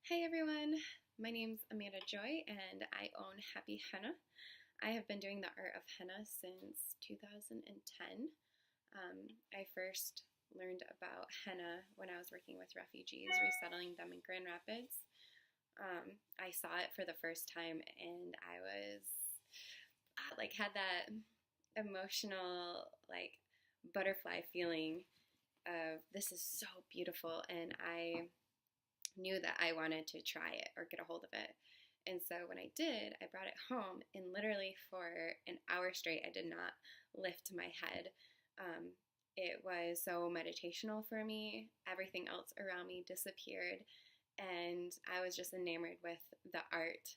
Hi everyone, my name's Amanda Joy and I own Happy Henna. I have been doing the art of henna since 2010. I first learned about henna when I was working with refugees, resettling them in Grand Rapids. I saw it for the first time and I was had that emotional butterfly feeling of this is so beautiful, and I knew that I wanted to try it or get a hold of it. And so when I did, I brought it home, and literally for an hour straight, I did not lift my head. It was so meditational for me. Everything else around me disappeared, and I was just enamored with the art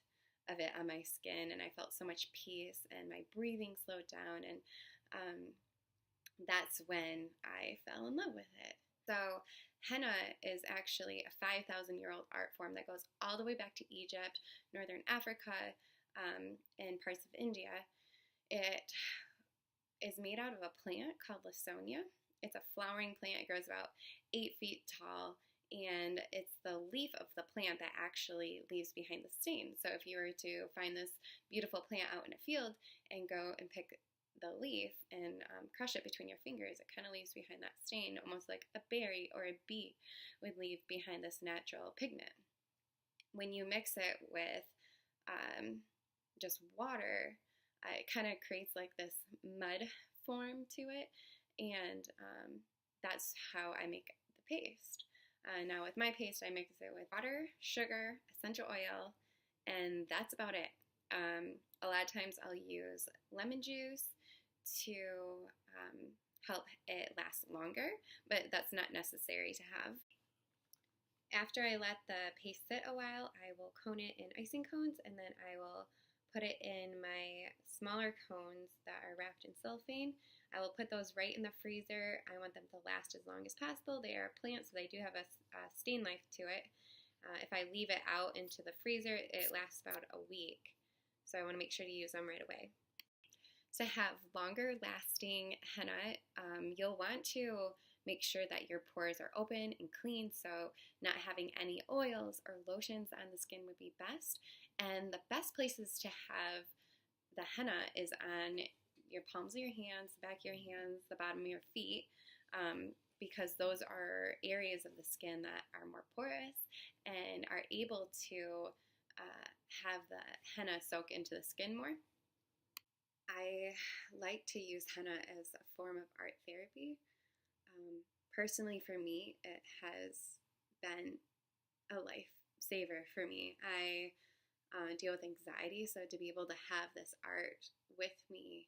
of it on my skin, and I felt so much peace, and my breathing slowed down, and that's when I fell in love with it. So henna is actually a 5,000-year-old art form that goes all the way back to Egypt, Northern Africa, and parts of India. It is made out of a plant called Lawsonia. It's a flowering plant. It grows about 8 feet tall, and it's the leaf of the plant that actually leaves behind the stain. So if you were to find this beautiful plant out in a field and go and pick the leaf and crush it between your fingers, it kind of leaves behind that stain, almost like a berry or a bee would leave behind this natural pigment. When you mix it with just water, it kind of creates like this mud form to it, and that's how I make the paste. Now with my paste, I mix it with water, sugar, essential oil, and that's about it. A lot of times I'll use lemon juice to help it last longer, but that's not necessary to have. After I let the paste sit a while, I will cone it in icing cones, and then I will put it in my smaller cones that are wrapped in cellophane. I will put those right in the freezer. I want them to last as long as possible. They are plants, so they do have a stain life to it. If I leave it out into the freezer, it lasts about a week. So I want to make sure to use them right away. To have longer lasting henna, you'll want to make sure that your pores are open and clean, so not having any oils or lotions on the skin would be best. And the best places to have the henna is on your palms of your hands, the back of your hands, the bottom of your feet, because those are areas of the skin that are more porous and are able to have the henna soak into the skin more. I like to use henna as a form of art therapy. Personally, for me, it has been a lifesaver for me. I deal with anxiety, so to be able to have this art with me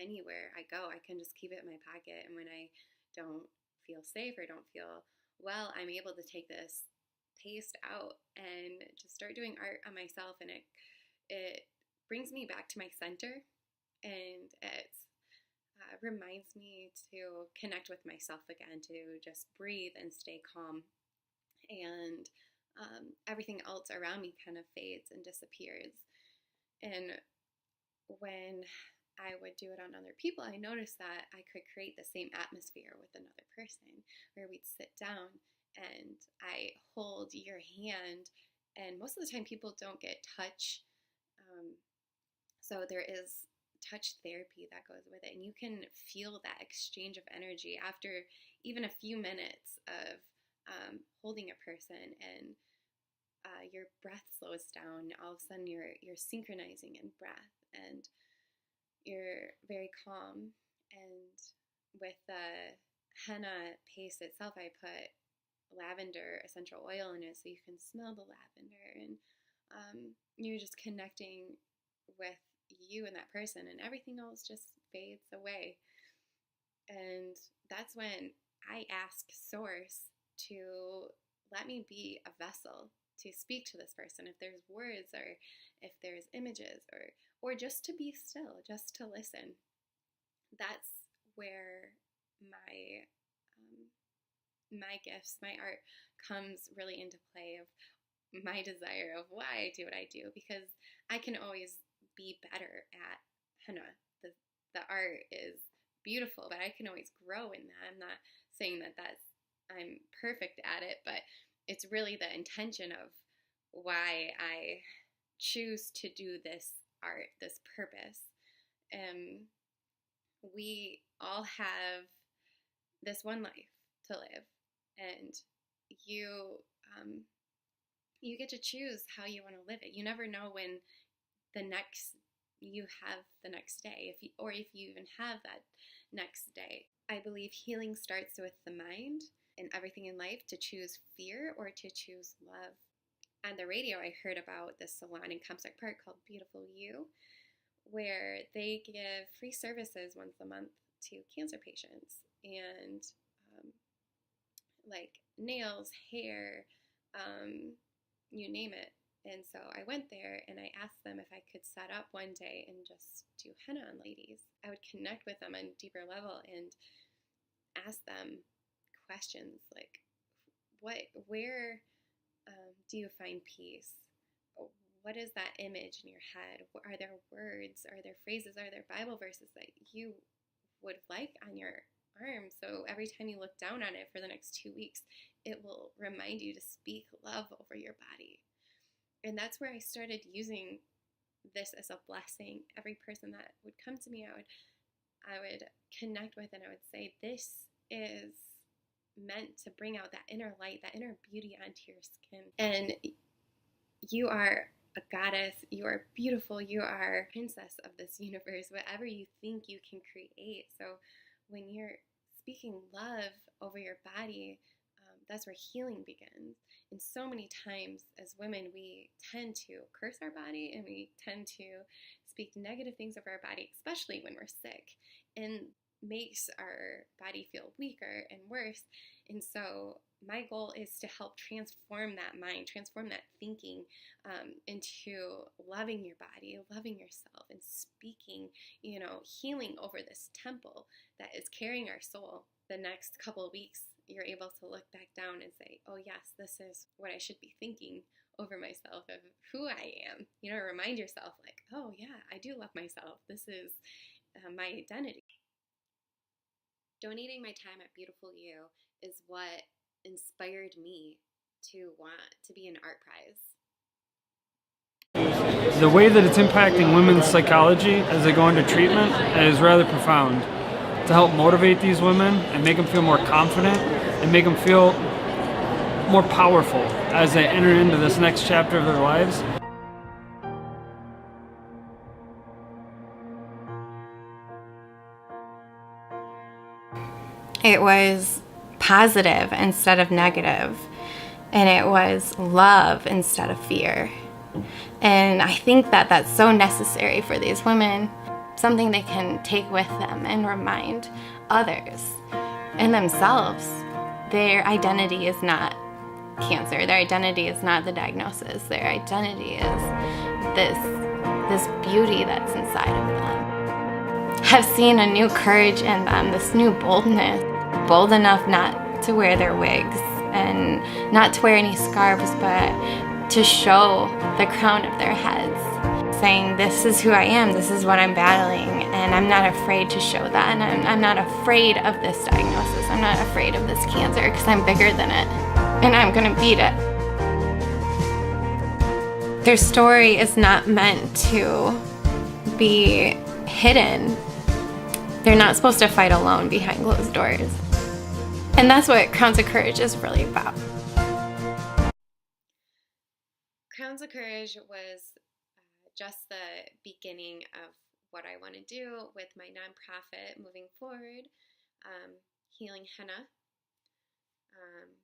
anywhere I go, I can just keep it in my pocket, and when I don't feel safe or don't feel well, I'm able to take this paste out and just start doing art on myself, and it brings me back to my center, and it reminds me to connect with myself again, to just breathe and stay calm, and everything else around me kind of fades and disappears. And when I would do it on other people, I noticed that I could create the same atmosphere with another person, where we'd sit down and I hold your hand, and most of the time people don't get touch, so there is touch therapy that goes with it, and you can feel that exchange of energy after even a few minutes of holding a person, and your breath slows down. All of a sudden you're synchronizing in breath, and you're very calm. And with the henna paste itself, I put lavender essential oil in it, so you can smell the lavender, and you're just connecting with you and that person, and everything else just fades away. And that's when I ask Source to let me be a vessel to speak to this person, if there's words or if there's images, or just to be still, just to listen. That's where my gifts, my art comes really into play, of my desire of why I do what I do, because I can always be better at henna. The art is beautiful, but I can always grow in that. I'm not saying that I'm perfect at it, but it's really the intention of why I choose to do this art, this purpose. We all have this one life to live, and you you get to choose how you want to live it. You never know when you have the next day, if you even have that next day. I believe healing starts with the mind and everything in life, to choose fear or to choose love. On the radio, I heard about this salon in Comstock Park called Beautiful You, where they give free services once a month to cancer patients, and like nails, hair, you name it. And so I went there and I asked them if I could set up one day and just do henna on ladies. I would connect with them on a deeper level and ask them questions like, where do you find peace? What is that image in your head? Are there words? Are there phrases? Are there Bible verses that you would like on your arm? So every time you look down on it for the next 2 weeks, it will remind you to speak love over your body. And that's where I started using this as a blessing. Every person that would come to me, I would connect with, and I would say, this is meant to bring out that inner light, that inner beauty onto your skin. And you are a goddess, you are beautiful, you are a princess of this universe, whatever you think you can create. So when you're speaking love over your body, that's where healing begins. And so many times as women, we tend to curse our body, and we tend to speak negative things of our body, especially when we're sick, and makes our body feel weaker and worse. And so my goal is to help transform that mind, transform that thinking into loving your body, loving yourself, and speaking, healing over this temple that is carrying our soul. The next couple of weeks, you're able to look back down and say, oh yes, this is what I should be thinking over myself, of who I am. Remind yourself like, oh yeah, I do love myself. This is my identity. Donating my time at Beautiful You is what inspired me to want to be an art prize. The way that it's impacting women's psychology as they go into treatment is rather profound. To help motivate these women and make them feel more confident and make them feel more powerful as they enter into this next chapter of their lives. It was positive instead of negative, and it was love instead of fear. And I think that that's so necessary for these women, something they can take with them and remind others and themselves. Their identity is not cancer. Their identity is not the diagnosis. Their identity is this beauty that's inside of them. I've seen a new courage in them, this new boldness, bold enough not to wear their wigs and not to wear any scarves, but to show the crown of their heads, saying, this is who I am, this is what I'm battling, and I'm not afraid to show that, and I'm not afraid of this diagnosis, I'm not afraid of this cancer, because I'm bigger than it, and I'm gonna beat it. Their story is not meant to be hidden. They're not supposed to fight alone behind closed doors. And that's what Crowns of Courage is really about. Crowns of Courage was just the beginning of what I want to do with my nonprofit moving forward, Healing Henna.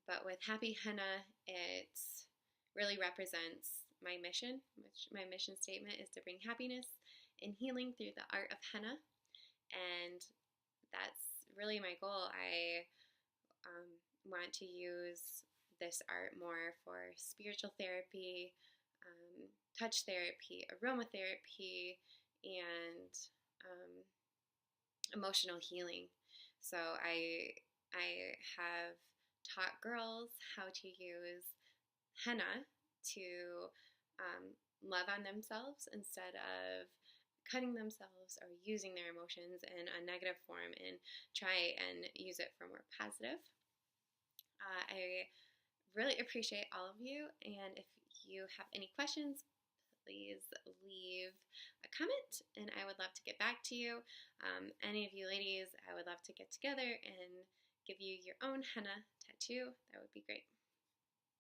But with Happy Henna, it really represents my mission. My mission statement is to bring happiness and healing through the art of henna. And that's really my goal. I want to use this art more for spiritual therapy, touch therapy, aromatherapy, and emotional healing. So I have taught girls how to use henna to love on themselves instead of cutting themselves or using their emotions in a negative form, and try and use it for more positive. I really appreciate all of you, and if you have any questions, please leave a comment, and I would love to get back to you. Any of you ladies, I would love to get together and give you your own henna tattoo. That would be great.